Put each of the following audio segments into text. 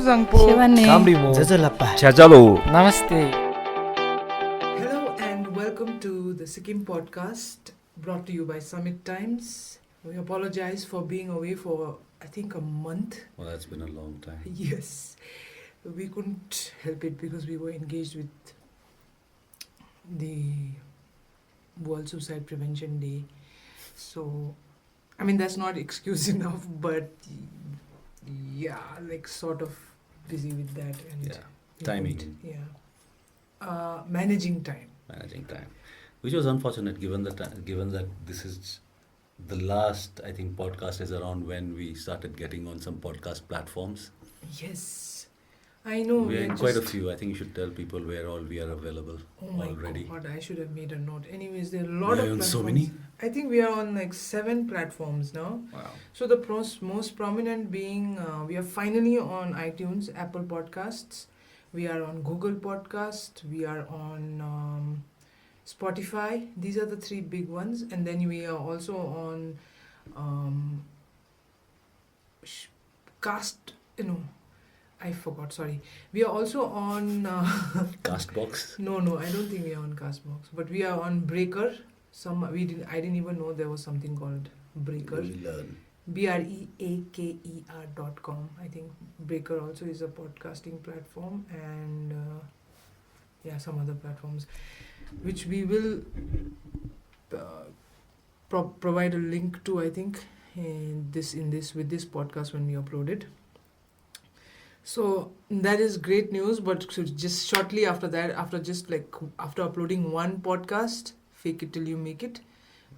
Kamrimu. Chajalo. Namaste. Hello and welcome to the Sikkim podcast brought to you by Summit Times. We apologize for being away for I think a month. Well, that's been a long time. Yes, we couldn't help it because we were engaged with the World Suicide Prevention Day. So, I mean, that's not excuse enough, but yeah, like sort of busy with that and Yeah, timing. Managing time. Managing time, which was unfortunate given that this is the last I think podcast is around when we started getting on some podcast platforms. Yes, I know. We are in quite a just- few. I think you should tell people where all we are available Oh my already. god, I should have made a note. Anyways, there are a We lot are of on platforms. so many. I think we are on like 7 platforms now. Wow. So the most prominent being we are finally on iTunes, Apple Podcasts. We are on Google Podcast. We are on Spotify. These are the 3 big ones, and then we are also on Cast. I forgot. Sorry. We are also on. Castbox. No, I don't think we are on Castbox, but we are on Breaker. I didn't even know there was something called Breaker. We learn. breaker.com. I think Breaker also is a podcasting platform, and some other platforms, which we will provide a link to. I think with this podcast when we upload it. So that is great news, but so just shortly after that, after uploading one podcast, fake it till you make it,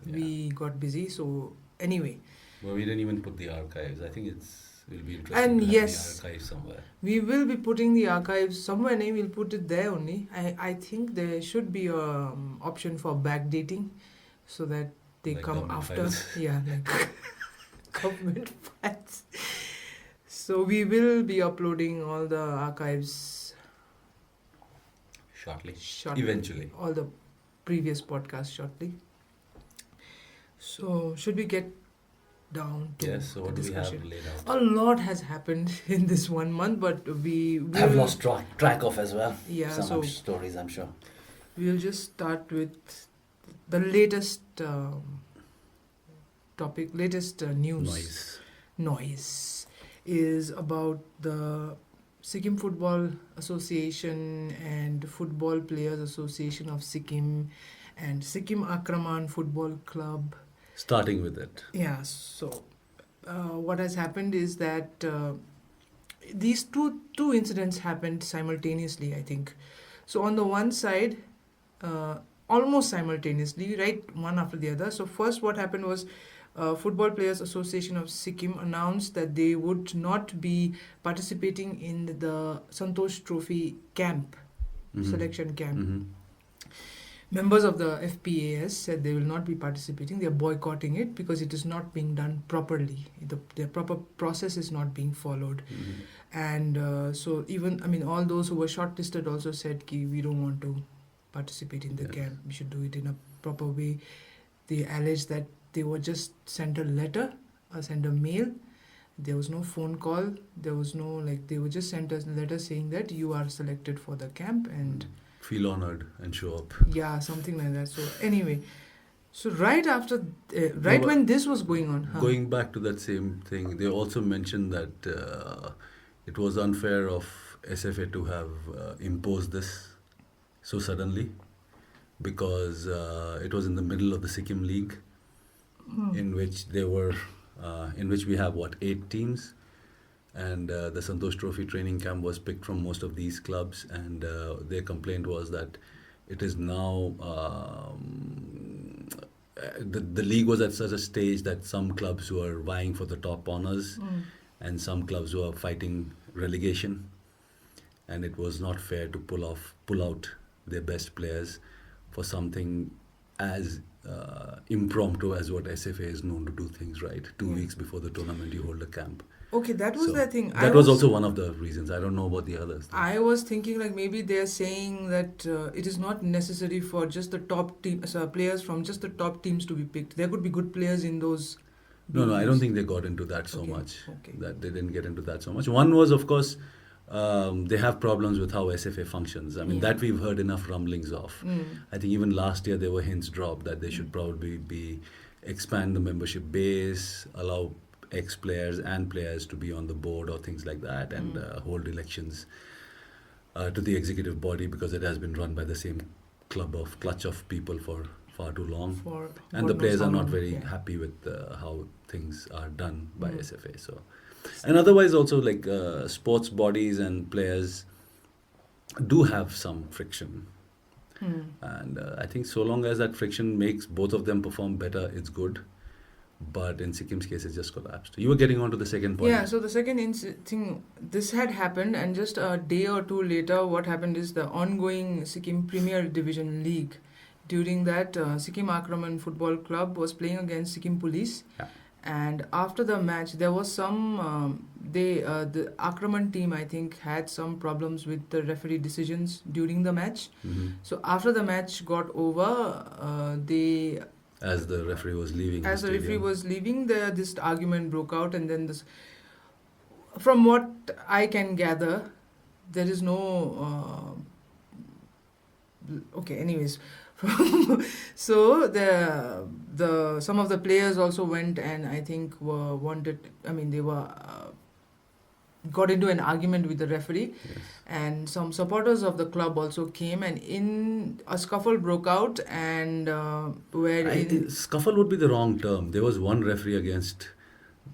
we got busy. So anyway, Well, we didn't even put the archives. I think will be interesting And to have yes. the archives somewhere. we will be putting the archives somewhere. And we'll put it there only. I think there should be a option for backdating, so that they Like come government after. files. Yeah, like government files. So we will be uploading all the archives Shortly. Eventually. All the previous podcasts shortly. So should we get down to Yes. So the what do we have discussion? laid out? A lot has happened in this 1 month, but we will, I've lost track of as well. Yeah, Some so stories, I'm sure. we'll just start with the latest topic, news. Noise is about the Sikkim Football Association and Football Players Association of Sikkim and Sikkim Akraman Football Club. Starting with it. Yeah, so what has happened is that these two incidents happened simultaneously, I think. So on the one side, almost simultaneously, right, one after the other. So first what happened was Football Players Association of Sikkim announced that they would not be participating in the Santosh Trophy camp, selection camp. Mm-hmm. Members of the FPAS said they will not be participating. They are boycotting it because it is not being done properly. The proper process is not being followed. Mm-hmm. And so all those who were shortlisted also said ki we don't want to participate in the camp. We should do it in a proper way. They alleged that they were just sent a letter, sent a mail. There was no phone call. There was no they were just sent us a letter saying that you are selected for the camp and Feel honored and show up. yeah, something like that. So anyway, so right after, when this was going on, Going back to that same thing, they also mentioned that it was unfair of SFA to have imposed this so suddenly, because it was in the middle of the Sikkim League, in which we have 8 teams, and the Santosh Trophy training camp was picked from most of these clubs, and their complaint was that it is now the league was at such a stage that some clubs were vying for the top honors and some clubs were fighting relegation, and it was not fair to pull out their best players for something as impromptu as what SFA is known to do things, right? 2 weeks before the tournament you hold a camp. Okay, that was the thing. That was also one of the reasons. I don't know about the others. I was thinking maybe they're saying that it is not necessary for just the top players from just the top teams to be picked. There could be good players in those. No, I don't think they got into that so much. Okay. That they didn't get into that so much. One was, of course, They have problems with how SFA functions. I mean, Yeah. that we've heard enough rumblings of. I think even last year there were hints dropped that they should probably be expand the membership base, allow ex-players and players to be on the board or things like that, and hold elections to the executive body, because it has been run by the same clutch of people for far too long. For And the God knows players how are not long. very Yeah. happy with how things are done by Mm. SFA. So, and otherwise also, like sports bodies and players do have some friction, Hmm. and I think so long as that friction makes both of them perform better, it's good. But in Sikkim's case, it just collapsed. You were getting on to the second point. Yeah, so the second thing, this had happened, and just a day or two later, what happened is the ongoing Sikkim Premier Division League. During that, Sikkim Akraman Football Club was playing against Sikkim Police, Yeah. and after the match, there was some. The Akraman team, I think, had some problems with the referee decisions during the match. Mhm. So after the match got over, they As the referee was leaving as the referee stadium. was leaving, this argument broke out, and then this. From what I can gather, there is no. Okay, anyways, so the some of the players also went, and I think were wanted. I mean, they were. Got into an argument with the referee, Yes. and some supporters of the club also came, and in a scuffle broke out, and Scuffle would be the wrong term. There was one referee against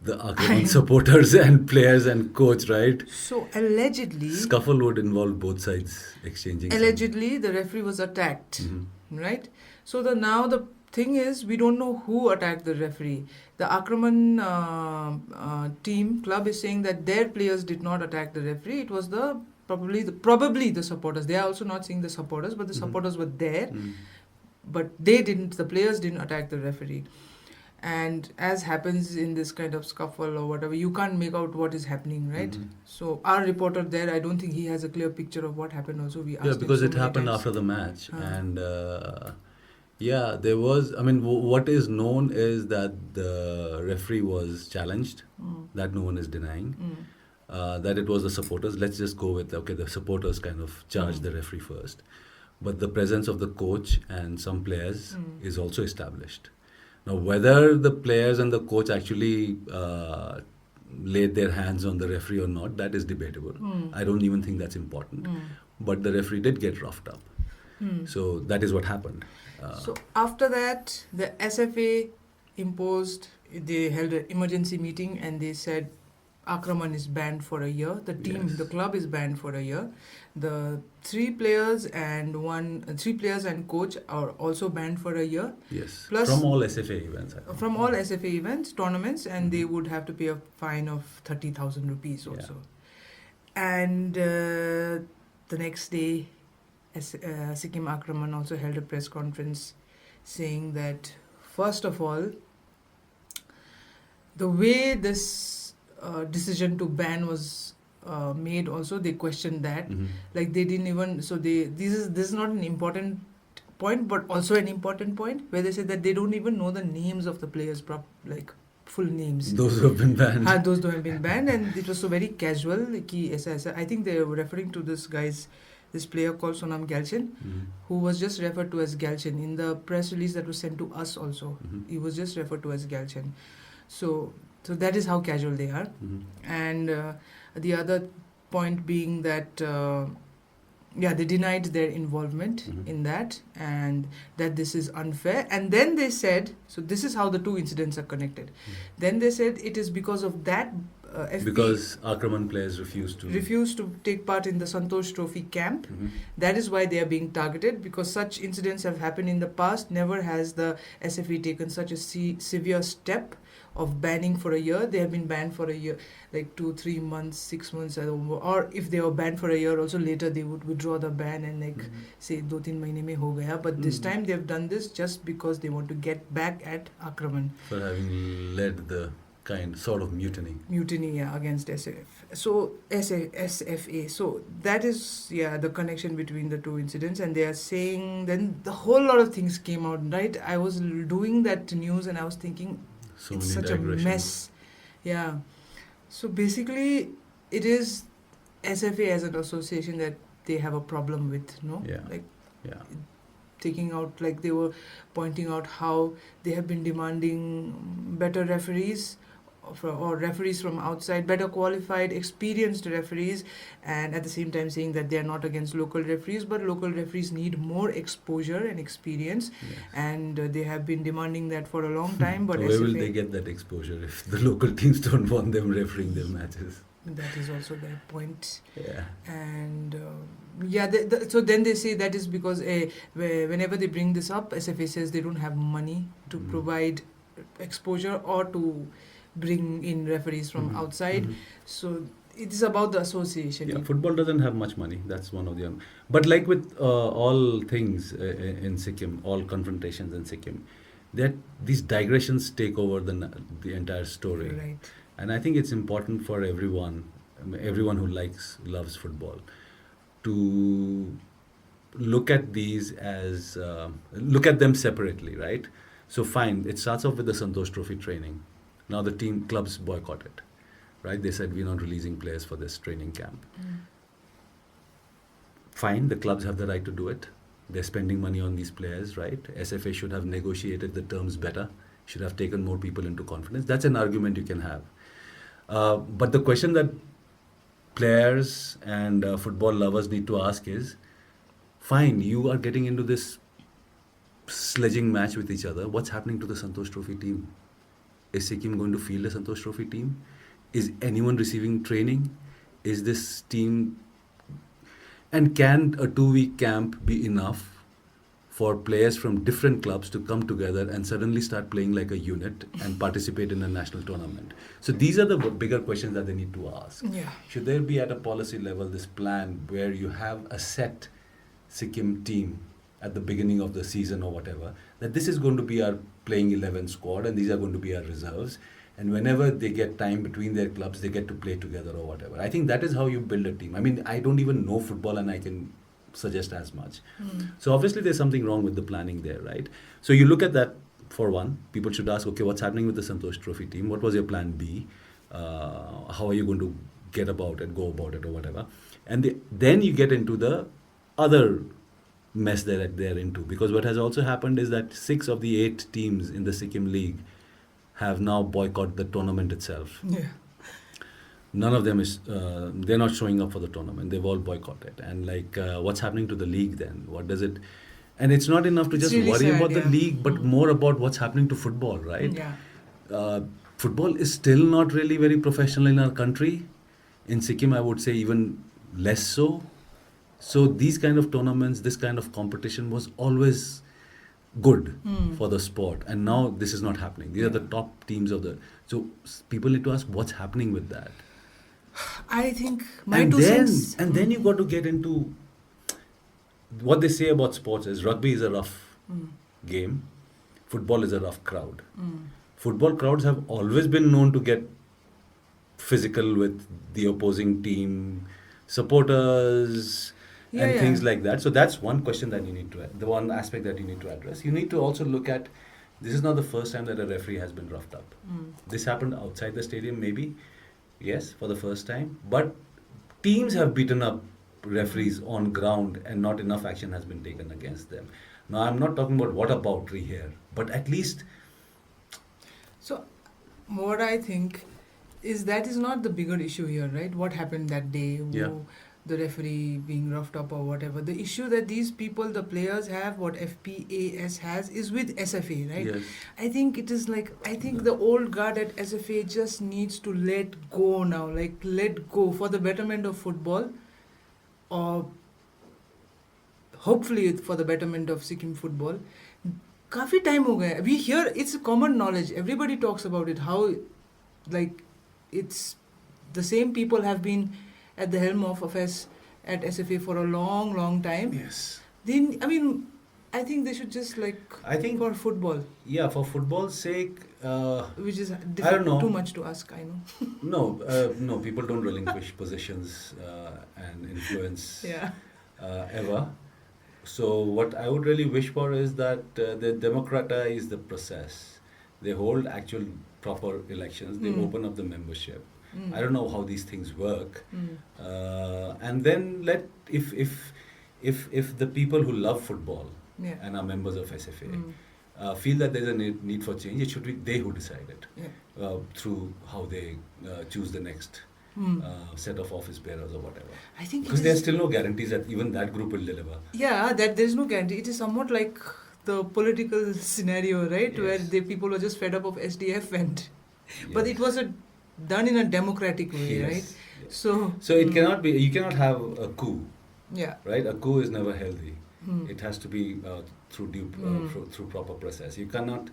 the I Akraman know. supporters and players and coach, right? So allegedly, Scuffle would involve both sides exchanging. allegedly the referee was attacked, right? So now the thing is, we don't know who attacked the referee. The Akraman team club is saying that their players did not attack the referee. It was probably the supporters. They are also not saying the supporters, but the supporters were there, but they didn't. The players didn't attack the referee. And as happens in this kind of scuffle or whatever, you can't make out what is happening, right? So our reporter there, I don't think he has a clear picture of what happened. Also, we asked Yeah, him because so it many happened times. after the match, Huh. and yeah, there was. I mean, what is known is that the referee was challenged. That no one is denying. That it was the supporters. Let's just go with the supporters kind of charged the referee first, but the presence of the coach and some players is also established. Now, whether the players and the coach actually laid their hands on the referee or not, that is debatable. I don't even think that's important. But the referee did get roughed up. So that is what happened. So after that, the SFA they held an emergency meeting, and they said Akraman is banned for a year. The team, Yes. the club is banned for a year. The three players and coach are also banned for a year. Yes. Plus- From all SFA events. I think. From all SFA events, tournaments, and they would have to pay a fine of 30,000 rupees also. And the next day, Sikkim Akraman also held a press conference saying that, first of all, the way this decision to ban was made, also they questioned that. Like they didn't even. So this is not an important point, but also an important point, where they said that they don't even know the names of the players, full names. Those who have been banned. Those who have been banned, and it was so very casual. I think they were referring to this player called Sonam Galchen, who was just referred to as Galchen in the press release that was sent to us. Also, he was just referred to as Galchen. So that is how casual they are. And the other point being that they denied their involvement in that, and that this is unfair. And then they said, so this is how the two incidents are connected. Then they said it is because of that FP Because Akraman players refused to take part in the Santosh Trophy camp. That is why they are being targeted, because such incidents have happened in the past. Never has the SFE taken such a severe step of banning for a year. They have been banned for a year, like 2-3 months, 6 months, or if they were banned for a year also, later they would withdraw the ban and say 2-3 mahine mein ho gaya. But this time they have done this just because they want to get back at Akraman for having led the sort of mutiny against SFA. So that is the connection between the two incidents, and they are saying, then the whole lot of things came out, right? I was doing that news and I was thinking, so it's many such a digressions. mess. So basically it is SFA as an association that they have a problem with, no? Yeah. Like Yeah. taking out, like they were pointing out how they have been demanding better referees or referees from outside, better qualified, experienced referees, and at the same time saying that they are not against local referees, but local referees need more exposure and experience, Yes. and they have been demanding that for a long time. But So where will SFA, they get that exposure if the local teams don't want them refereeing their matches? that is also their point. Yeah. And yeah, so then they say that is because whenever they bring this up, SFA says they don't have money to Mm. provide exposure or to bring in referees from Mhm. outside. Mhm. So it is about the association. Yeah, football doesn't have much money. That's one of the. But like with all things in Sikkim, all confrontations in Sikkim, that these digressions take over the entire story. Right. And I think it's important for everyone, everyone who loves football, to look at these as look at them separately, right? So fine, it starts off with the Santosh Trophy training. Now the clubs boycott it, right? They said we're not releasing players for this training camp. Fine, the clubs have the right to do it. They're spending money on these players, right? SFA should have negotiated the terms better, should have taken more people into confidence. That's an argument you can have. But the question that players and football lovers need to ask is, fine, you are getting into this sledging match with each other. What's happening to the Santosh Trophy team? Is Sikkim going to field a Santosh Trophy team? Is anyone receiving training? Is this team... And can a 2-week camp be enough for players from different clubs to come together and suddenly start playing like a unit and participate in a national tournament? So these are the bigger questions that they need to ask. Yeah. Should there be at a policy level this plan where you have a set Sikkim team at the beginning of the season or whatever, that this is going to be our playing 11 squad and these are going to be our reserves, and whenever they get time between their clubs they get to play together or whatever. I think that is how you build a team. I mean, I don't even know football and I can suggest as much. So obviously there's something wrong with the planning there, right? So you look at that. For one, people should ask, okay, what's happening with the Santosh Trophy team? What was your plan B? How are you going to go about it or whatever? And then you get into the other mess that they're into, because what has also happened is that 6 of the 8 teams in the Sikkim League have now boycotted the tournament itself. Yeah. None of them is, they're not showing up for the tournament. They've all boycotted. And like, what's happening to the league then? What does it... And it's not enough to It's just really worry sad, about the yeah. league, but more about what's happening to football, right? Yeah. Football is still not really very professional in our country. In Sikkim, I would say even less so. So these kind of tournaments, this kind of competition was always good for the sport. And now this is not happening. These are the top teams of the... So people need to ask what's happening with that. I think my And two cents. then you got to get into... What they say about sports is rugby is a rough game. Football is a rough crowd. Football crowds have always been known to get physical with the opposing team, supporters, and things like that. So that's one question that you need to... The one aspect that you need to address. You need to also look at... This is not the first time that a referee has been roughed up. This happened outside the stadium maybe. Yes, for the first time. But teams have beaten up referees on ground and not enough action has been taken against them. Now, I'm not talking about whataboutery here, but at least... So, what I think is that is not the bigger issue here, right? What happened that day, the referee being roughed up or whatever. The issue that these people, the players have, what FPAS has, is with SFA, right? Yes. I think it is like, I think the old guard at SFA just needs to let go now, like let go for the betterment of football, or hopefully for the betterment of Sikkim football. काफी time हो गया. We hear, it's common knowledge. Everybody talks about it. How, like, it's the same people have been at the helm of affairs at SFA for a long, long time. Yes. Then, I mean, I think they should just like... I think... For football. Yeah, for football's sake... which is I don't know. too much to ask, I know. No, people don't relinquish positions and influence ever. So what I would really wish for is that they democratize the process. They hold actual proper elections. They open up the membership. I don't know how these things work. Mm. And then if the people who love football Yeah. and are members of SFA Mm. feel that there's a need for change, it should be they who decide it Yeah. through how they choose the next set of office bearers or whatever. I think Because it there's is. still no guarantees that even that group will deliver. Yeah, that there's no guarantee. It is somewhat like the political scenario, right? Where Yes. the people were just fed up of SDF and. But Yes. it was done in a democratic way, Yes. right? Yes. So. So it cannot be. You cannot have a coup, Yeah. right? A coup is never healthy. Mm. It has to be through through proper process. You cannot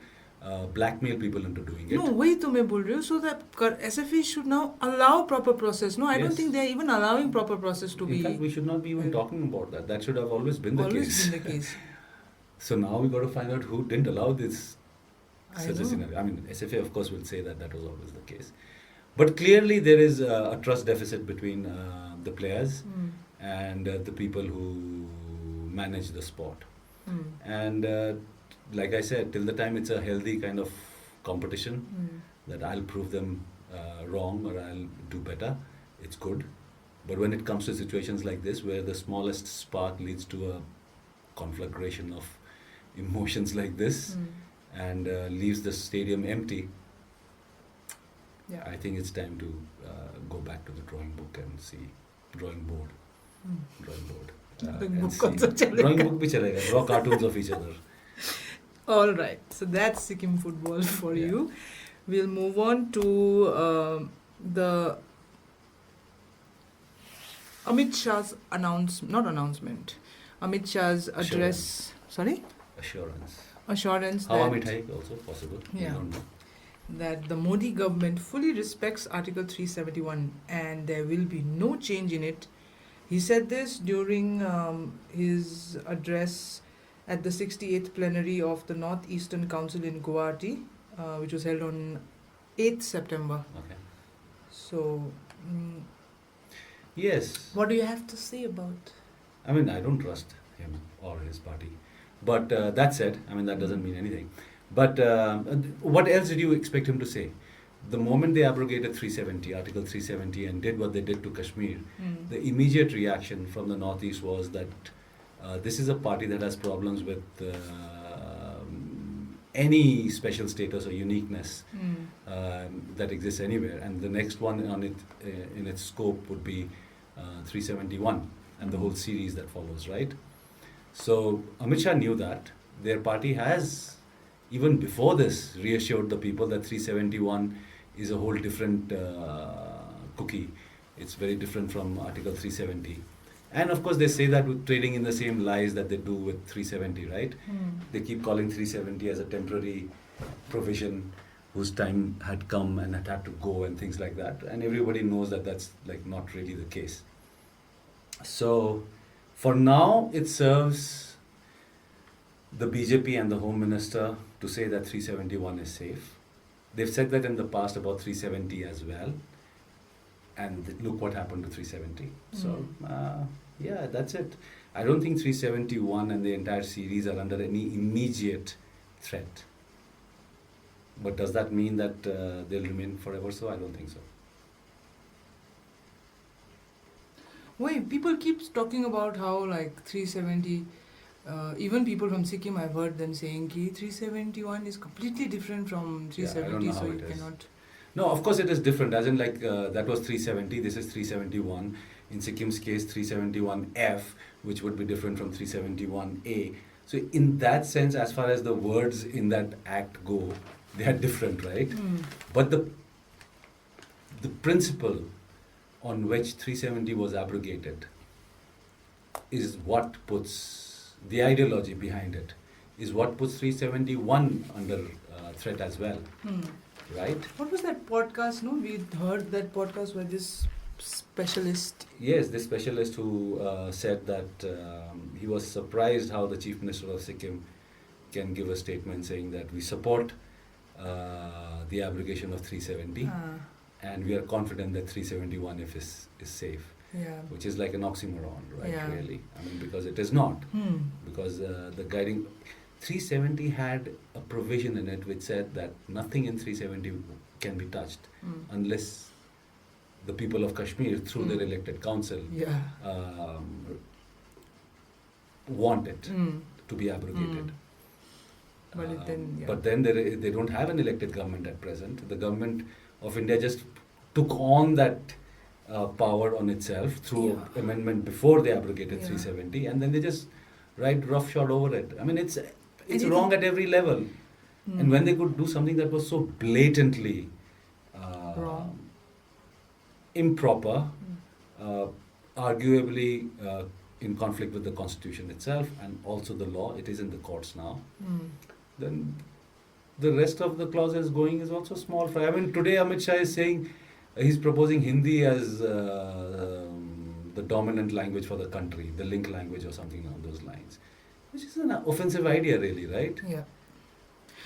blackmail people into doing it. No, वही तो मैं बोल रही हूँ. So that SFA should now allow proper process. No, I don't Yes. think they are even allowing proper process to In be. fact, we should not be even talking about that. That should have always been the always case. been the case. So now we got to find out who didn't allow this I such a know. scenario. I mean, SFA of course will say that that was always the case, but clearly there is a trust deficit between the players Mm. and the people who manage the sport. Mm. And like I said, till the time it's a healthy kind of competition, Mm. that I'll prove them wrong or I'll do better, it's good. But when it comes to situations like this, where the smallest spark leads to a conflagration of emotions like this Mm. and leaves the stadium empty, Yeah. I think it's time to go back to the drawing book and see drawing board. Mm. Drawing board. Drawing and book see- कौन सा चलेगा? drawing book bhi chalega. Draw cartoons of each other. All right. So that's Sikkim football for Yeah. you. We'll move on to the Amit Shah's Amit Shah's address. Sorry? Assurance. Assurance Hawa that, mithai also possible. We Yeah. don't know. that the Modi government fully respects Article 371 and there will be no change in it. He said this during his address at the 68th plenary of the North-Eastern Council in Guwahati, which was held on 8th September. Okay. So, Yes. what do you have to say about? I mean, I don't trust him or his party. But that said, I mean, that doesn't mean anything. But what else did you expect him to say? The moment they abrogated 370, Article 370, and did what they did to Kashmir, the immediate reaction from the Northeast was that this is a party that has problems with any special status or uniqueness that exists anywhere. And the next one on it, in its scope would be 371 and the whole series that follows, right? So Amit Shah knew that. Their party has, even before this, reassured the people that 371 is a whole different cookie. It's very different from Article 370. And of course, they say that with trading in the same lies that they do with 370, right? They keep calling 370 as a temporary provision whose time had come and it had to go and things like that. And everybody knows that that's like not really the case. So for now, it serves the BJP and the Home Minister to say that 371 is safe. They've said that in the past about 370 as well. And look what happened to 370. So, yeah, that's it. I don't think 371 and the entire series are under any immediate threat. But does that mean that they'll remain forever so? I don't think so. Wait, people keep talking about how like 370, even people from Sikkim, I've heard them saying ki 371 is completely different from 370, Yeah, I don't know so how you it is. cannot. No, of course it is different. As in, like that was 370. This is 371. In Sikkim's case, 371F, which would be different from 371A. So in that sense, as far as the words in that act go, they are different, right? But the principle on which 370 was abrogated is what puts the ideology behind it, is what puts 371 under threat as well, right? What was that podcast? No, we heard that podcast where this specialist. Yes, this specialist who said that he was surprised how the Chief Minister of Sikkim can give a statement saying that we support the abrogation of 370 and we are confident that 371 if is safe, Yeah. which is like an oxymoron, right? Yeah. Really, I mean, because it is not, because the guiding 370 had a provision in it which said that nothing in 370 can be touched unless the people of Kashmir through their elected council Yeah. want it Mm. to be abrogated. Mm. But then they don't have an elected government at present. The government of India just took on that power on itself through amendment before they abrogated 370, and then they just ride roughshod over it. I mean, it's wrong at every level. And when they could do something that was so blatantly Wrong. improper, arguably in conflict with the constitution itself and also the law, it is in the courts now, then the rest of the clauses going is also small fry. I mean, today Amit Shah is saying he's proposing Hindi as the dominant language for the country, the link language or something along those lines, which is an offensive idea, really, right? Yeah.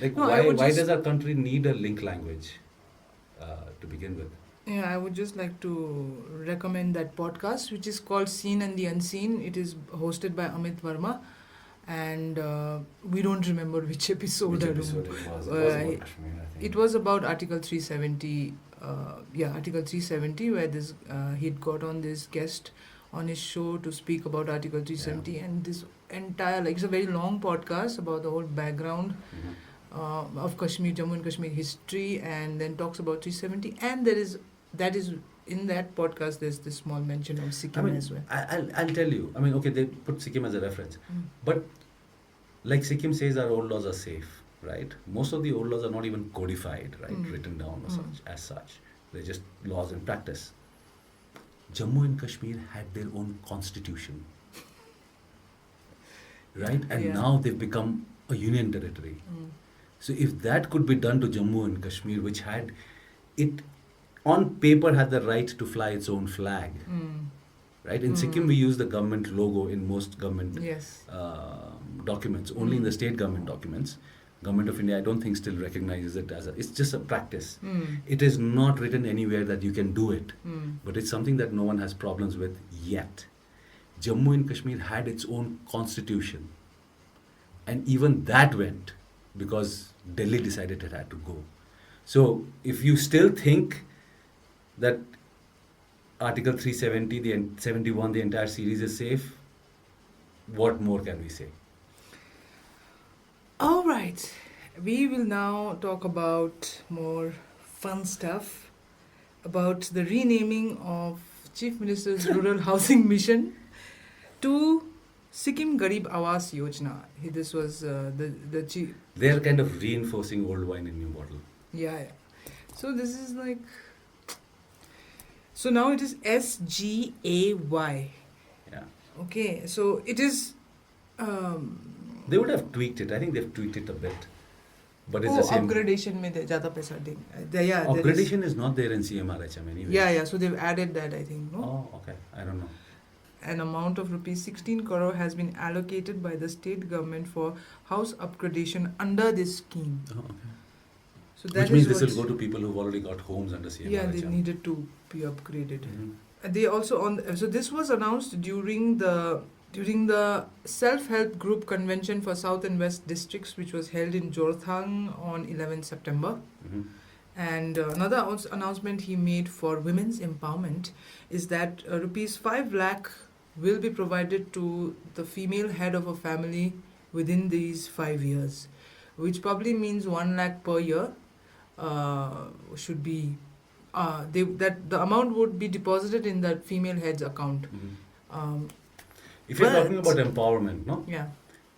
Like, No, why does our country need a link language to begin with? Yeah, I would just like to recommend that podcast, which is called Seen and the Unseen. It is hosted by Amit Verma, and we don't remember which episode. Which I don't episode know. it was? It was about Kashmir, I think. It was about Article 370. Article 370, where this he'd got on this guest on his show to speak about Article 370, and this entire, like, it's a very long podcast about the whole background of Kashmir, Jammu and Kashmir history, and then talks about 370, and that is in that podcast there's this small mention of Sikkim as well. I'll tell you. I mean, okay, they put Sikkim as a reference, but like Sikkim says, our old laws are safe, right? Most of the old laws are not even codified, right, written down or such. They're just laws in practice. Jammu and Kashmir had their own constitution, right? And now they've become a union territory. So if that could be done to Jammu and Kashmir, which had it on paper had the right to fly its own flag, right? In Sikkim, we use the government logo in most government documents, only in the state government documents. Government of India, I don't think, still recognizes it as it's just a practice. It is not written anywhere that you can do it, but it's something that no one has problems with yet. Jammu and Kashmir had its own constitution, and even that went because Delhi decided it had to go. So if you still think that Article 370, the 71, the entire series is safe, what more can we say? All right, we will now talk about more fun stuff, about the renaming of Chief Minister's Rural Housing Mission to Sikkim Garib Awas Yojana. This was the chief. They are kind of reinforcing old wine in new bottle. Yeah. So this is like. So now it is SGAY. Yeah. Okay, so it is. They would have tweaked it. I think they've tweaked it a bit. But it's the same. Upgradation में ज़्यादा पैसा देंगे. Yeah. Upgradation is not there in CMRHM anyway. Yeah. So they've added that, I think. No? Oh, okay. I don't know. An amount of rupees 16 crore has been allocated by the state government for house upgradation under this scheme. Oh, okay. So that Which means is this will go to people who've already got homes under CMRHM. Yeah, they needed to be upgraded. Mm-hmm. They also so this was announced during the self-help group convention for South and West districts, which was held in Jorthang on 11 September. Mm-hmm. And another announcement he made for women's empowerment is that rupees 5 lakh will be provided to the female head of a family within these 5 years, which probably means 1 lakh per year should be that the amount would be deposited in that female head's account. Mm-hmm. If you're talking about empowerment, no? Yeah.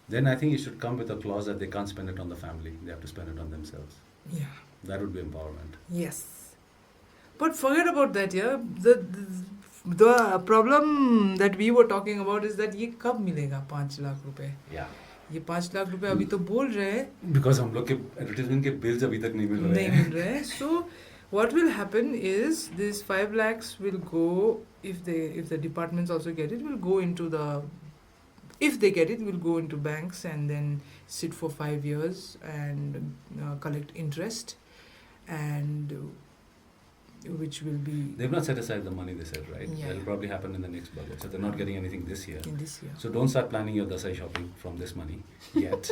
Then I think you should come with a clause that they can't spend it on the family. They have to spend it on themselves. Yeah. That would be empowerment. Yes. But forget about that, yeah. The problem that we were talking about is that ये कब मिलेगा 5 लाख रुपए? Yeah. ये 5 लाख रुपए अभी तो बोल रहे हैं. Because हम लोग के advertisement के bills अभी तक नहीं मिल रहे हैं. So what will happen is these 5 lakhs will go, if the departments also get it, will go into if they get it, will go into banks and then sit for 5 years and collect interest, and which will be... They've not set aside the money, they said, right? Yeah. That'll probably happen in the next budget. So they're not getting anything this year. In this year. So don't start planning your Dasai shopping from this money yet.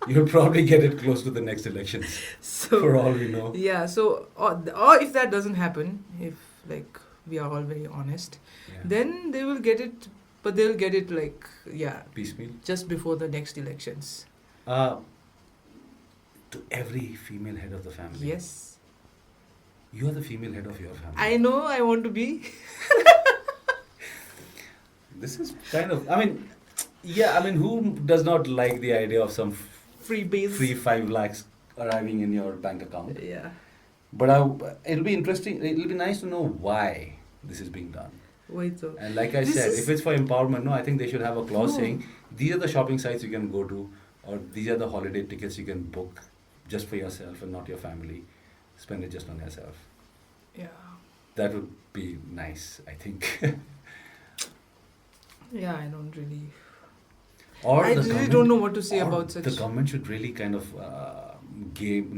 You'll probably get it close to the next elections, So for all we know. yeah, so or if that doesn't happen, if like we are all very honest, Yeah. then they will get it, but they'll get it like Piecemeal. just before the next elections. Uh, to every female head of the family. Yes, You are the female head of your family. I know. I want to be. This is kind of, I mean, yeah, I mean, who does not like the idea of some Free base. free 5 lakhs arriving in your bank account? Yeah. But it'll be interesting, it'll be nice to know why this is being done. Wait. So And like I This said, is- if it's for empowerment, no, I think they should have a clause No. saying these are the shopping sites you can go to, or these are the holiday tickets you can book just for yourself and not your family. Spend it just on yourself. yeah. That would be nice, I think. Yeah, I don't really. Or I the really government- don't know what to say or about such. The government should really kind of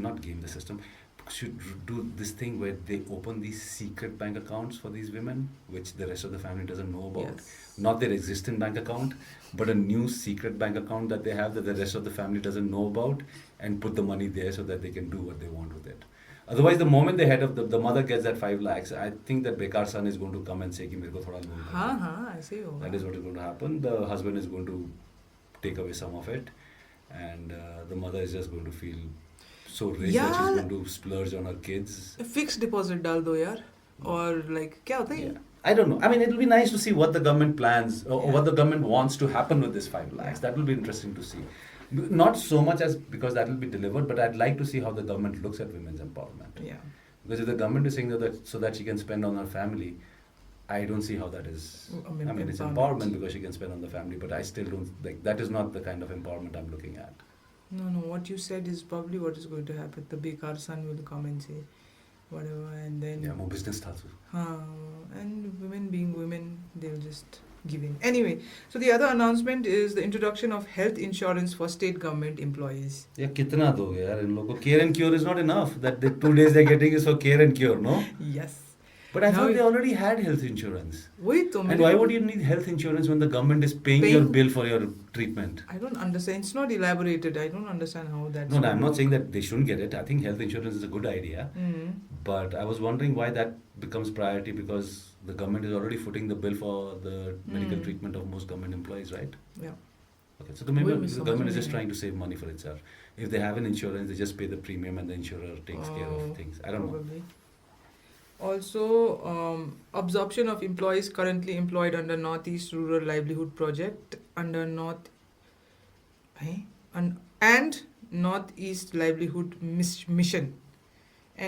not game the system, should do this thing where they open these secret bank accounts for these women, which the rest of the family doesn't know about. Yes. Not their existing bank account, but a new secret bank account that they have that the rest of the family doesn't know about, and put the money there so that they can do what they want with it. Otherwise, the moment the head of the mother gets that 5 lakhs, I think that Bekar son is going to come and say, कि मेरे को थोड़ा loan कर हाँ दो." हाँ ऐसे ही होगा. That is what is going to happen. The husband is going to take away some of it, and the mother is just going to feel so rich that Yeah. she's going to splurge on her kids. Fixed deposit डाल दो यार. Or like क्या होता है? Yeah. I don't know. I mean, it will be nice to see what the government plans or Yeah. what the government wants to happen with this 5 lakhs. Yeah. That will be interesting to see. Not so much as because that will be delivered, but I'd like to see how the government looks at women's empowerment. Yeah. Because if the government is saying that so that she can spend on her family, I don't see how that is. I mean, I mean, it's empowerment. empowerment because she can spend on the family, but I still don't like that is not the kind of empowerment I'm looking at. No, what you said is probably what is going to happen. The Bekar son will come and say whatever, and then Yeah, more business starts. and women being women, they'll just give in. Anyway, so the other announcement is the introduction of health insurance for state government employees. Yeah, कितना दोगे यार इन लोगों को? Care and cure is not enough. That the 2 days they're getting is for care and cure, no? Yes. But I Now thought it- they already had health insurance. Wait, तो And मेरे why को- would you need health insurance when the government is paying your Paying- bill for your treatment? I don't understand. It's not elaborated. I don't understand how that's. No, I'm gonna not saying work. that they shouldn't get it. I think health insurance is a good idea. Mm. But I was wondering why that becomes priority because the government is already footing the bill for the medical Mm. treatment of most government employees, right? Yeah. Okay, so maybe Well, the समझ government में is just नहीं trying to save money for itself. If they have an insurance, they just pay the premium and the insurer takes care Oh, of things. I don't know. Probably. Also, absorption of employees currently employed under Northeast Rural Livelihood Project under and Northeast Livelihood Mission.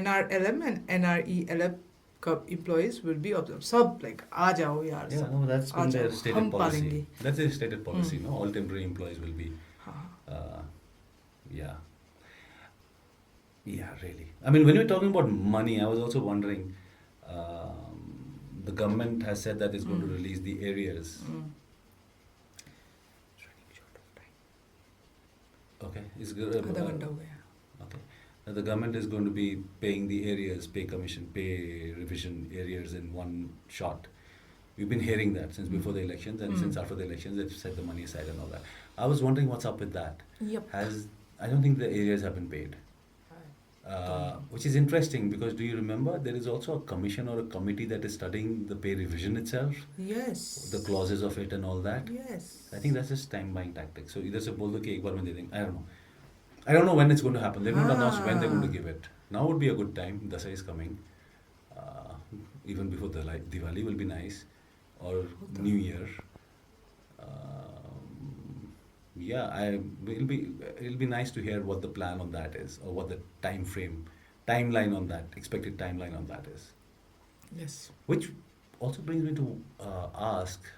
NRLM and NRELF employees will be absorbed. Sub like आ जाओ यार Yeah, सब. no, that's been Aaj their hum stated policy. पालेंगे. That's their stated policy, Mm. no? All temporary employees will be, हाँ. yeah. Yeah, really. I mean, when you're talking about money, I was also wondering, the government has said that it's going to Mm. release the areas. Mm. Okay, it's good. आधा घंटा हो गया. Okay. Now the government is going to be paying the areas, pay commission, pay revision areas in one shot. We've been hearing that since before the elections, and Mm. since after the elections, they've set the money aside and all that. I was wondering what's up with that. Yep. I don't think the areas have been paid. Which is interesting because do you remember there is also a commission or a committee that is studying the pay revision itself, Yes. the clauses of it and all that. Yes. I think that's just time buying tactics. So either से बोल दो कि एक बार में दे देंगे. I don't know. I don't know when it's going to happen. They've not announced when they're going to give it. Now would be a good time. Dasai is coming. Even before the Diwali will be nice, or New Year. Yeah, it'll be nice to hear what the plan on that is, or what the timeline on that, expected timeline on that is. Yes. Which also brings me to ask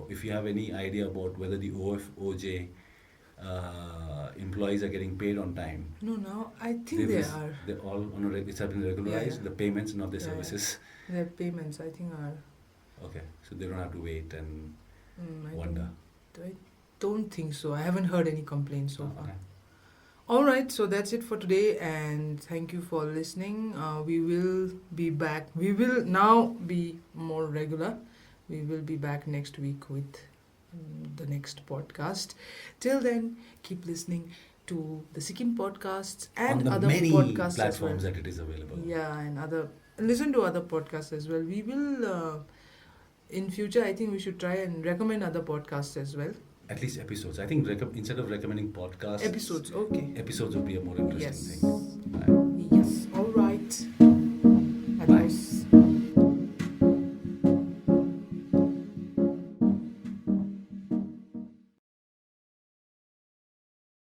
if you have any idea about whether the OFOJ employees are getting paid on time. No, no. I think they are. They're all on a it's have been regularized. Yeah. The payments, not the Yeah, yeah. services. Their payments, I think, are. Okay, so they don't have to wait and I wonder. don't think so. I haven't heard any complaints so far. Okay. All right, so that's it for today, and thank you for listening. We will be back. We will now be more regular. We will be back next week with the next podcast. Till then, keep listening to the Sikkim podcasts On and the other many podcasts as well. platforms that it is available on. Yeah, and listen to other podcasts as well. We will in future. I think we should try and recommend other podcasts as well. At least episodes. I think instead of recommending podcasts, Episodes, okay. episodes would be a more interesting Yes. thing.